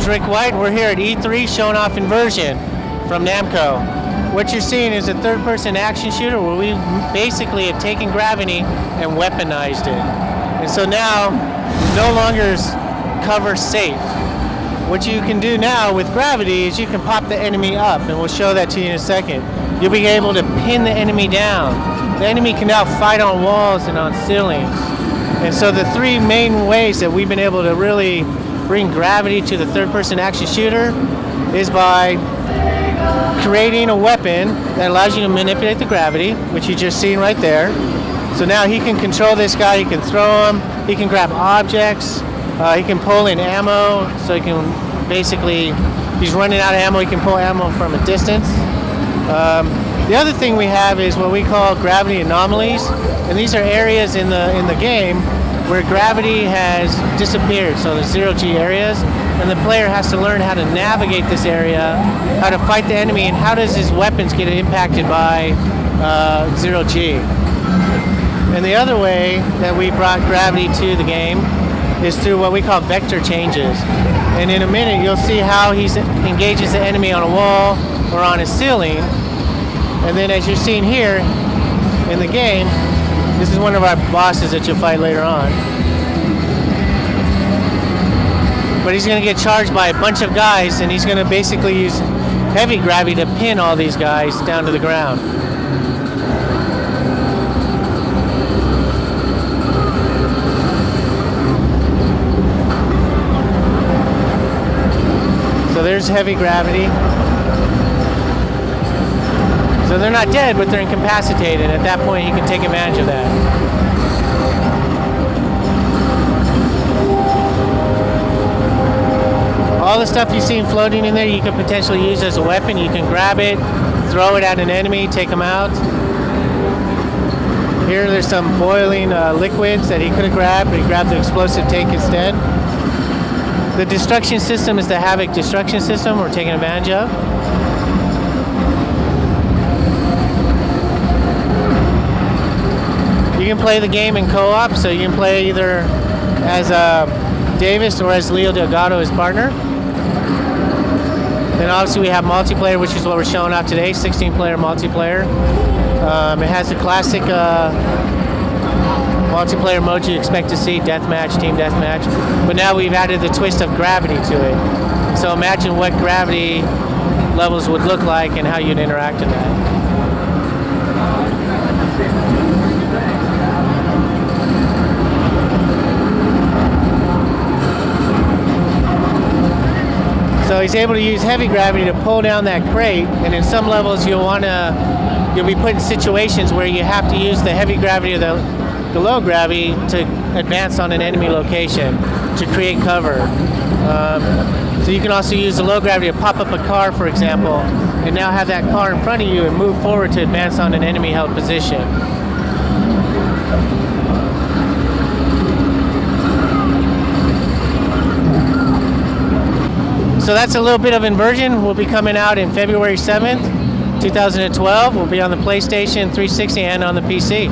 name's Rick White, and we're here at E3 showing off Inversion from Namco. What you're seeing is a third-person action shooter where we basically have taken gravity and weaponized it. And so now, no longer is cover safe. What you can do now with gravity is you can pop the enemy up, and we'll show that to you in a second. You'll be able to pin the enemy down. The enemy can now fight on walls and on ceilings. And so the three main ways that we've been able to really bring gravity to the third-person action shooter is by creating a weapon that allows you to manipulate the gravity, which you're just seeing right there. So now he can control this guy, he can throw him, he can grab objects, he can pull in ammo, so he can basically, he's running out of ammo, he can pull ammo from a distance. The other thing we have is what we call gravity anomalies, and these are areas in the game where gravity has disappeared, so the zero-G areas, and the player has to learn how to navigate this area, how to fight the enemy, and how does his weapons get impacted by zero-G. And the other way that we brought gravity to the game is through what we call vector changes. And in a minute you'll see how he engages the enemy on a wall or on a ceiling. And then as you're seeing here in the game, this is one of our bosses that you'll fight later on. But he's going to get charged by a bunch of guys, and he's going to basically use heavy gravity to pin all these guys down to the ground. So there's heavy gravity. So they're not dead, but they're incapacitated. At that point, he can take advantage of that. All the stuff you've seen floating in there, you can potentially use as a weapon. You can grab it, throw it at an enemy, take them out. Here, there's some boiling liquids that he could have grabbed, but he grabbed the explosive tank instead. The destruction system is the Havoc destruction system we're taking advantage of. You can play the game in co-op, so you can play either as Davis or as Leo Delgado, his partner. Then obviously we have multiplayer, which is what we're showing off today, 16-player multiplayer. It has the classic multiplayer mode you expect to see, deathmatch, team deathmatch. But now we've added the twist of gravity to it. So imagine what gravity levels would look like and how you'd interact in that. So he's able to use heavy gravity to pull down that crate, and in some levels you'll be put in situations where you have to use the heavy gravity or the low gravity to advance on an enemy location to create cover. So you can also use the low gravity to pop up a car, for example, and now have that car in front of you and move forward to advance on an enemy held position. So that's a little bit of Inversion. We'll be coming out in February 7th, 2012. We'll be on the PlayStation 360 and on the PC.